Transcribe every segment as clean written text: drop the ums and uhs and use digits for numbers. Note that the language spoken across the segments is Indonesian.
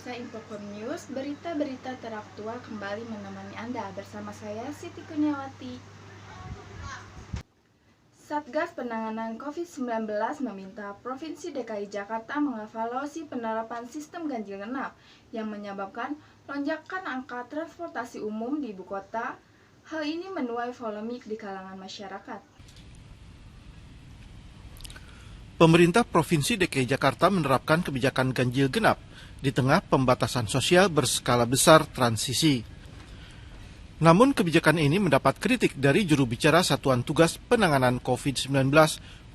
pemirsa Infocom News, berita-berita teraktual kembali menemani Anda bersama saya Siti Kurniawati. Satgas Penanganan COVID-19 meminta Provinsi DKI Jakarta mengevaluasi penerapan sistem ganjil genap yang menyebabkan lonjakan angka transportasi umum di ibu kota. Hal ini menuai polemik di kalangan masyarakat. Pemerintah Provinsi DKI Jakarta menerapkan kebijakan ganjil genap di tengah pembatasan sosial berskala besar transisi. Namun kebijakan ini mendapat kritik dari juru bicara Satuan Tugas Penanganan COVID-19,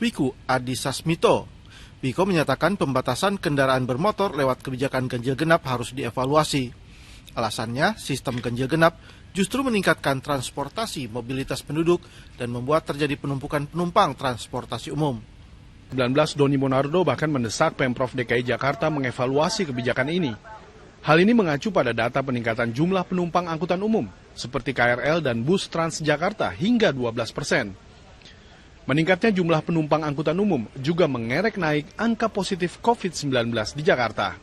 Wiku Adi Sasmito. Wiko menyatakan pembatasan kendaraan bermotor lewat kebijakan ganjil genap harus dievaluasi. Alasannya, sistem ganjil genap justru meningkatkan transportasi mobilitas penduduk dan membuat terjadi penumpukan penumpang transportasi umum. 19 Doni Monardo bahkan mendesak Pemprov DKI Jakarta mengevaluasi kebijakan ini. Hal ini mengacu pada data peningkatan jumlah penumpang angkutan umum seperti KRL dan bus Transjakarta hingga 12%. Meningkatnya jumlah penumpang angkutan umum juga mengerek naik angka positif COVID-19 di Jakarta.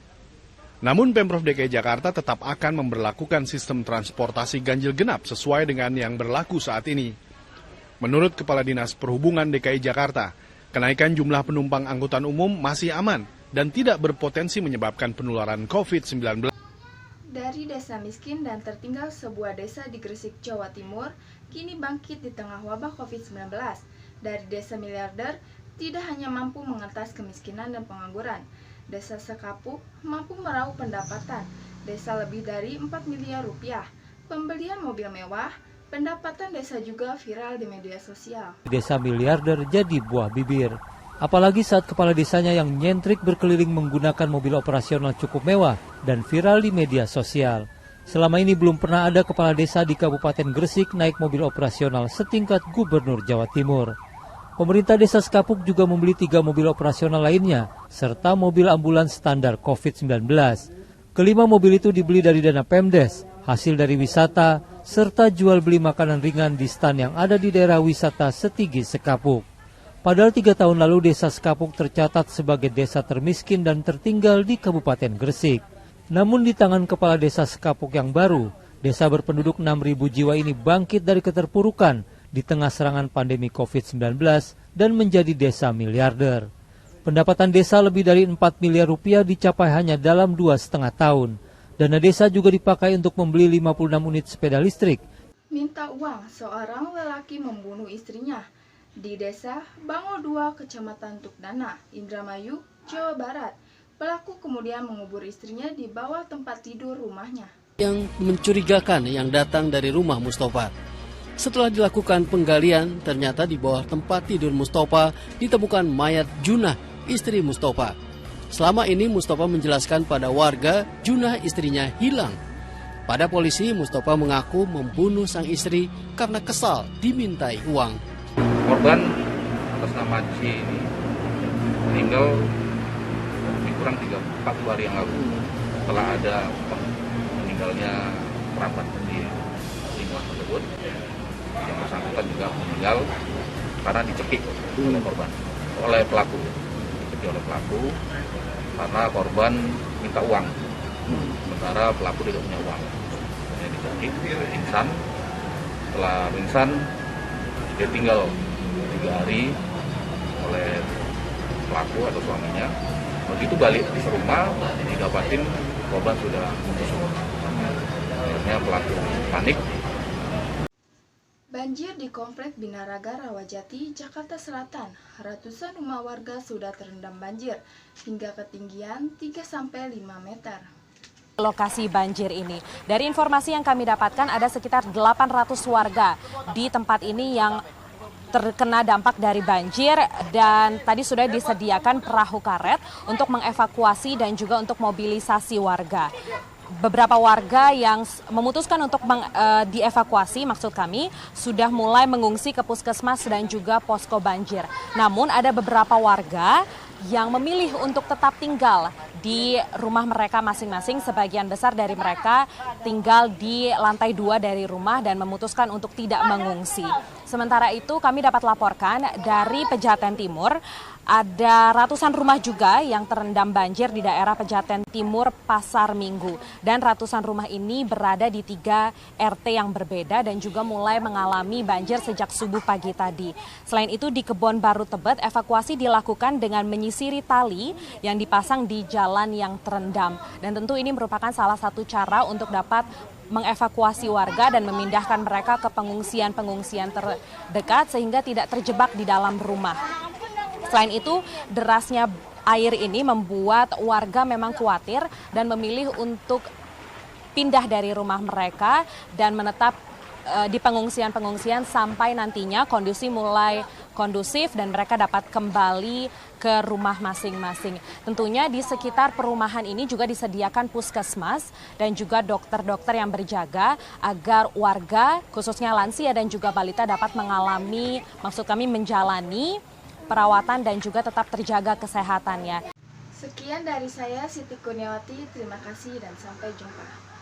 Namun Pemprov DKI Jakarta tetap akan memberlakukan sistem transportasi ganjil genap sesuai dengan yang berlaku saat ini. Menurut Kepala Dinas Perhubungan DKI Jakarta, kenaikan jumlah penumpang angkutan umum masih aman dan tidak berpotensi menyebabkan penularan COVID-19. Dari desa miskin dan tertinggal sebuah desa di Gresik, Jawa Timur, kini bangkit di tengah wabah COVID-19. Dari desa miliarder, tidak hanya mampu mengentas kemiskinan dan pengangguran, desa Sekapuk mampu meraup pendapatan, desa lebih dari 4 miliar rupiah, pembelian mobil mewah, pendapatan desa juga viral di media sosial. Desa miliarder jadi buah bibir. Apalagi saat kepala desanya yang nyentrik berkeliling menggunakan mobil operasional cukup mewah dan viral di media sosial. Selama ini belum pernah ada kepala desa di Kabupaten Gresik naik mobil operasional setingkat Gubernur Jawa Timur. Pemerintah Desa Sekapuk juga membeli 3 mobil operasional lainnya, serta mobil ambulans standar COVID-19. Kelima mobil itu dibeli dari dana Pemdes, hasil dari wisata, serta jual beli makanan ringan di stan yang ada di daerah wisata Setigi Sekapuk. Padahal 3 tahun lalu Desa Sekapuk tercatat sebagai desa termiskin dan tertinggal di Kabupaten Gresik. Namun di tangan Kepala Desa Sekapuk yang baru, desa berpenduduk 6.000 jiwa ini bangkit dari keterpurukan di tengah serangan pandemi COVID-19 dan menjadi desa miliarder. Pendapatan desa lebih dari 4 miliar rupiah dicapai hanya dalam 2,5 tahun. Dana desa juga dipakai untuk membeli 56 unit sepeda listrik. Minta uang, seorang lelaki membunuh istrinya di desa Bango 2, Kecamatan Tukdana, Indramayu, Jawa Barat. Pelaku kemudian mengubur istrinya di bawah tempat tidur rumahnya. Yang mencurigakan yang datang dari rumah Mustafa. Setelah dilakukan penggalian, ternyata di bawah tempat tidur Mustafa ditemukan mayat Junah, istri Mustafa. Selama ini Mustafa menjelaskan pada warga Junah istrinya hilang. Pada polisi, Mustafa mengaku membunuh sang istri karena kesal dimintai uang. Korban atas nama C ini meninggal lebih kurang 3-4 hari yang lalu setelah ada meninggalnya kerabat di lingkungan tersebut. Yang bersangkutan juga meninggal karena dicekik oleh korban, oleh pelaku. Dicekik oleh pelaku karena korban minta uang, sementara pelaku tidak punya uang. Jadi dicekik, pingsan. Setelah pingsan, dia tinggal 3 hari oleh pelaku atau suaminya. Begitu balik di rumah, didapatin korban sudah membusuk. Akhirnya pelaku panik. Banjir di Komplek Binaraga Rawajati, Jakarta Selatan. Ratusan rumah warga sudah terendam banjir hingga ketinggian 3-5 meter. Lokasi banjir ini. Dari informasi yang kami dapatkan ada sekitar 800 warga di tempat ini yang terkena dampak dari banjir dan tadi sudah disediakan perahu karet untuk mengevakuasi dan juga untuk mobilisasi warga. Beberapa warga yang memutuskan untuk dievakuasi, maksud kami, sudah mulai mengungsi ke puskesmas dan juga posko banjir. Namun ada beberapa warga yang memilih untuk tetap tinggal di rumah mereka masing-masing. Sebagian besar dari mereka tinggal di lantai 2 dari rumah dan memutuskan untuk tidak mengungsi. Sementara itu kami dapat laporkan dari Pejaten Timur, Ada ratusan rumah juga yang terendam banjir di daerah Pejaten Timur, Pasar Minggu. Dan ratusan rumah ini berada di 3 RT yang berbeda dan juga mulai mengalami banjir sejak subuh pagi tadi. Selain itu di Kebon Baru Tebet, evakuasi dilakukan dengan menyisiri tali yang dipasang di jalan yang terendam. Dan tentu ini merupakan salah satu cara untuk dapat mengevakuasi warga dan memindahkan mereka ke pengungsian-pengungsian terdekat sehingga tidak terjebak di dalam rumah. Selain itu, derasnya air ini membuat warga memang khawatir dan memilih untuk pindah dari rumah mereka dan menetap di pengungsian-pengungsian sampai nantinya kondisi mulai kondusif dan mereka dapat kembali ke rumah masing-masing. Tentunya di sekitar perumahan ini juga disediakan puskesmas dan juga dokter-dokter yang berjaga agar warga khususnya lansia dan juga balita dapat menjalani perawatan dan juga tetap terjaga kesehatannya. Sekian dari saya, Siti Kurniawati. Terima kasih dan sampai jumpa.